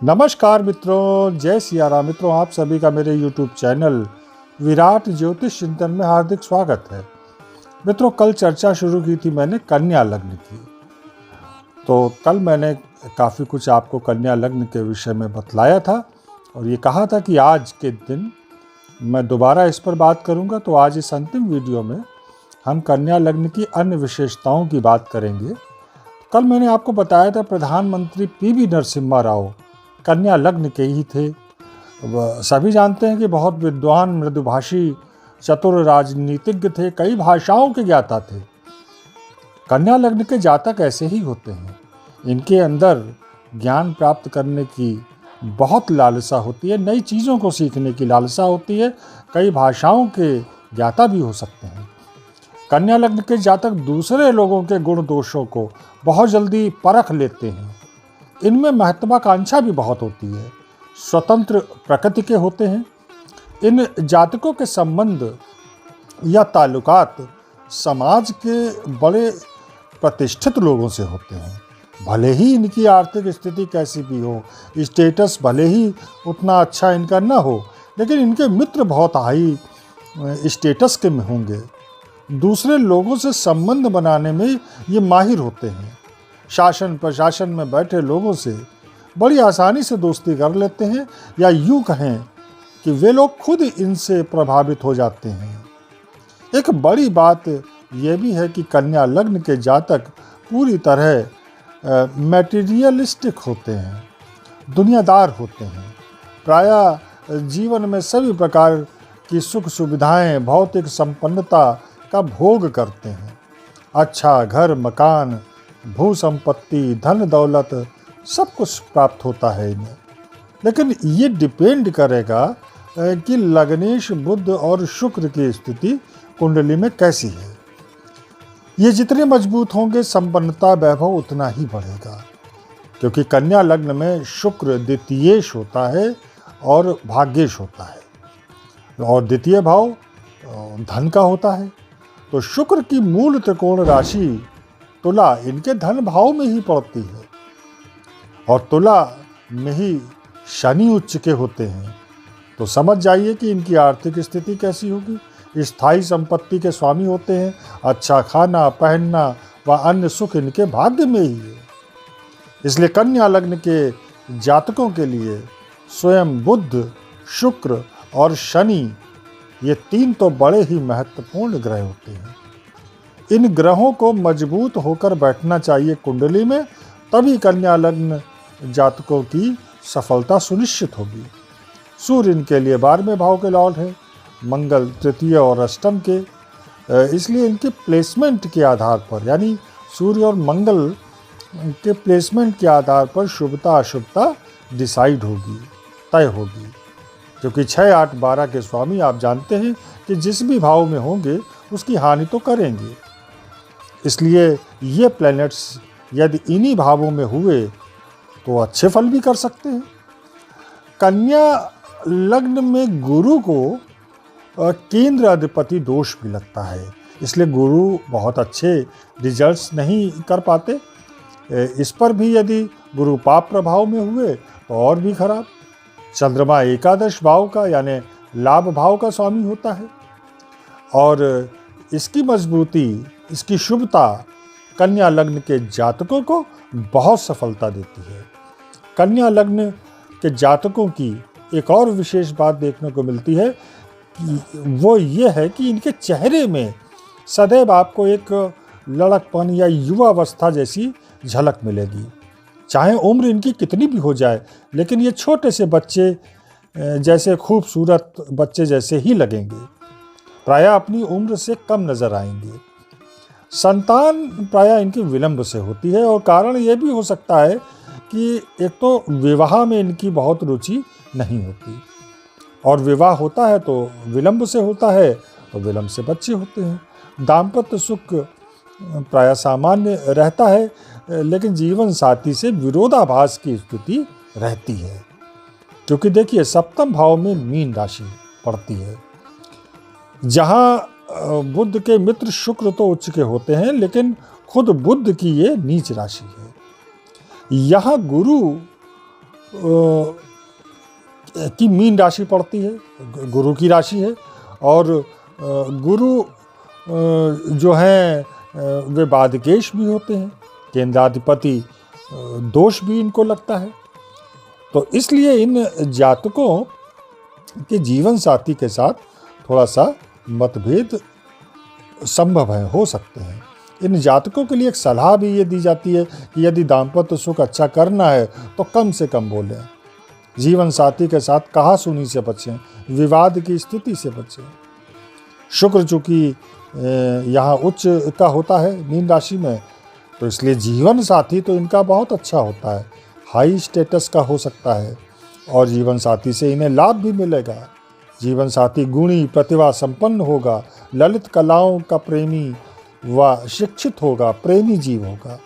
नमस्कार मित्रों, जय सिया राम। मित्रों, आप सभी का मेरे YouTube चैनल विराट ज्योतिष चिंतन में हार्दिक स्वागत है। मित्रों, कल चर्चा शुरू की थी मैंने कन्या लग्न की। तो कल मैंने काफ़ी कुछ आपको कन्या लग्न के विषय में बतलाया था और ये कहा था कि आज के दिन मैं दोबारा इस पर बात करूंगा। तो आज इस अंतिम वीडियो में हम कन्या लग्न की अन्य विशेषताओं की बात करेंगे। कल मैंने आपको बताया था प्रधानमंत्री पीवी नरसिम्हा राव कन्या लग्न के ही थे। सभी जानते हैं कि बहुत विद्वान, मृदुभाषी, चतुर राजनीतिज्ञ थे, कई भाषाओं के ज्ञाता थे। कन्या लग्न के जातक ऐसे ही होते हैं। इनके अंदर ज्ञान प्राप्त करने की बहुत लालसा होती है, नई चीज़ों को सीखने की लालसा होती है, कई भाषाओं के ज्ञाता भी हो सकते हैं। कन्या लग्न के जातक दूसरे लोगों के गुण दोषों को बहुत जल्दी परख लेते हैं। इनमें महत्वाकांक्षा भी बहुत होती है, स्वतंत्र प्रकृति के होते हैं। इन जातकों के संबंध या ताल्लुकात समाज के बड़े प्रतिष्ठित लोगों से होते हैं। भले ही इनकी आर्थिक स्थिति कैसी भी हो, स्टेटस भले ही उतना अच्छा इनका न हो, लेकिन इनके मित्र बहुत हाई स्टेटस के में होंगे। दूसरे लोगों से संबंध बनाने में ये माहिर होते हैं। शासन प्रशासन में बैठे लोगों से बड़ी आसानी से दोस्ती कर लेते हैं, या यूँ कहें कि वे लोग खुद इनसे प्रभावित हो जाते हैं। एक बड़ी बात यह भी है कि कन्या लग्न के जातक पूरी तरह मैटीरियलिस्टिक होते हैं, दुनियादार होते हैं। प्रायः जीवन में सभी प्रकार की सुख सुविधाएं, भौतिक संपन्नता का भोग करते हैं। अच्छा घर, मकान, भू संपत्ति, धन दौलत सब कुछ प्राप्त होता है इन्हें। लेकिन ये डिपेंड करेगा कि लग्नेश बुध और शुक्र की स्थिति कुंडली में कैसी है। ये जितने मजबूत होंगे, संपन्नता वैभव उतना ही बढ़ेगा, क्योंकि कन्या लग्न में शुक्र द्वितीयेश होता है और भाग्येश होता है, और द्वितीय भाव धन का होता है। तो शुक्र की मूल त्रिकोण राशि तुला इनके धन भाव में ही पड़ती है, और तुला में ही शनि उच्च के होते हैं। तो समझ जाइए कि इनकी आर्थिक स्थिति कैसी होगी। स्थायी संपत्ति के स्वामी होते हैं। अच्छा खाना पहनना व अन्य सुख इनके भाग्य में ही है। इसलिए कन्या लग्न के जातकों के लिए स्वयं बुध, शुक्र और शनि, ये तीन तो बड़े ही महत्वपूर्ण ग्रह होते हैं। इन ग्रहों को मजबूत होकर बैठना चाहिए कुंडली में, तभी कन्या लग्न जातकों की सफलता सुनिश्चित होगी। सूर्य इनके लिए 12वें भाव के लॉर्ड है, मंगल तृतीय और अष्टम के। इसलिए इनके प्लेसमेंट के आधार पर, यानी सूर्य और मंगल के प्लेसमेंट के आधार पर शुभता अशुभता डिसाइड होगी, तय होगी। क्योंकि 6, 8, 12 के स्वामी आप जानते हैं कि जिस भी भाव में होंगे उसकी हानि तो करेंगे। इसलिए ये प्लैनेट्स यदि इन्हीं भावों में हुए तो अच्छे फल भी कर सकते हैं। कन्या लग्न में गुरु को केंद्र अधिपति दोष भी लगता है, इसलिए गुरु बहुत अच्छे रिजल्ट्स नहीं कर पाते। इस पर भी यदि गुरु पाप प्रभाव में हुए तो और भी खराब। चंद्रमा एकादश भाव का, यानी लाभ भाव का स्वामी होता है, और इसकी मजबूती, इसकी शुभता कन्या लग्न के जातकों को बहुत सफलता देती है। कन्या लग्न के जातकों की एक और विशेष बात देखने को मिलती है कि वो ये है कि इनके चेहरे में सदैव आपको एक लड़कपन या युवावस्था जैसी झलक मिलेगी। चाहे उम्र इनकी कितनी भी हो जाए, लेकिन ये छोटे से बच्चे जैसे, खूबसूरत बच्चे जैसे ही लगेंगे। प्रायः अपनी उम्र से कम नजर आएंगे। संतान प्रायः इनकी विलंब से होती है, और कारण ये भी हो सकता है कि एक तो विवाह में इनकी बहुत रुचि नहीं होती, और विवाह होता है तो विलंब से होता है, तो विलंब से बच्चे होते हैं। दाम्पत्य सुख प्रायः सामान्य रहता है, लेकिन जीवन साथी से विरोधाभास की स्थिति रहती है। क्योंकि देखिए, सप्तम भाव में मीन राशि पड़ती है, जहाँ बुध के मित्र शुक्र तो उच्च के होते हैं, लेकिन खुद बुध की ये नीच राशि है। यहाँ गुरु की मीन राशि पड़ती है, गुरु की राशि है। और गुरु जो हैं वे बाधकेश भी होते हैं, केंद्राधिपति दोष भी इनको लगता है। तो इसलिए इन जातकों के जीवन साथी के साथ थोड़ा सा मतभेद संभव है, हो सकते हैं। इन जातकों के लिए एक सलाह भी ये दी जाती है कि यदि दाम्पत्य सुख अच्छा करना है तो कम से कम बोलें, जीवन साथी के साथ कहासुनी से बचें, विवाद की स्थिति से बचें। शुक्र चूंकि यहाँ उच्च का होता है मीन राशि में, तो इसलिए जीवन साथी तो इनका बहुत अच्छा होता है, हाई स्टेटस का हो सकता है और जीवन साथी से इन्हें लाभ भी मिलेगा। जीवन साथी गुणी प्रतिभा संपन्न होगा, ललित कलाओं का प्रेमी व शिक्षित होगा, प्रेमी जीव होगा।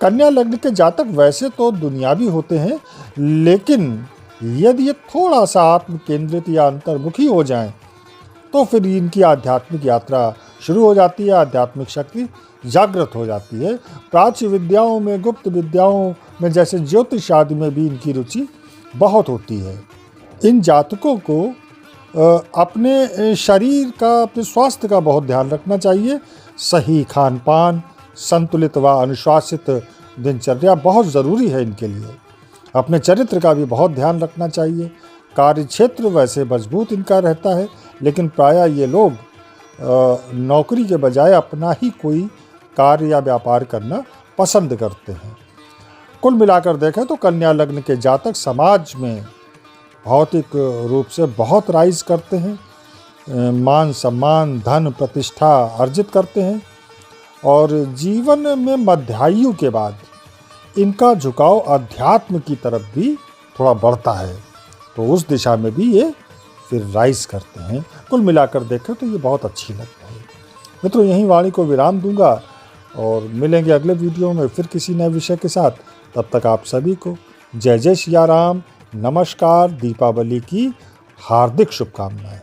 कन्या लग्न के जातक वैसे तो दुनियावी होते हैं, लेकिन यदि ये थोड़ा सा आत्म केंद्रित या अंतर्मुखी हो जाएं, तो फिर इनकी आध्यात्मिक यात्रा शुरू हो जाती है, आध्यात्मिक शक्ति जागृत हो जाती है। प्राच्य विद्याओं में, गुप्त विद्याओं में जैसे ज्योतिष आदि में भी इनकी रुचि बहुत होती है। इन जातकों को अपने शरीर का, अपने स्वास्थ्य का बहुत ध्यान रखना चाहिए। सही खान पान, संतुलित व अनुशासित दिनचर्या बहुत ज़रूरी है इनके लिए। अपने चरित्र का भी बहुत ध्यान रखना चाहिए। कार्य क्षेत्र वैसे मजबूत इनका रहता है, लेकिन प्रायः ये लोग नौकरी के बजाय अपना ही कोई कार्य या व्यापार करना पसंद करते हैं। कुल मिलाकर देखें तो कन्या लग्न के जातक समाज में भौतिक रूप से बहुत राइज करते हैं, मान सम्मान, धन, प्रतिष्ठा अर्जित करते हैं और जीवन में मध्यायु के बाद इनका झुकाव अध्यात्म की तरफ भी थोड़ा बढ़ता है, तो उस दिशा में भी ये फिर राइज करते हैं। कुल मिलाकर देखें तो ये बहुत अच्छी लगती है। मित्रों, यहीं वाणी को विराम दूंगा और मिलेंगे अगले वीडियो में फिर किसी नए विषय के साथ। तब तक आप सभी को जय जय सिया राम, नमस्कार, दीपावली की हार्दिक शुभकामनाएं।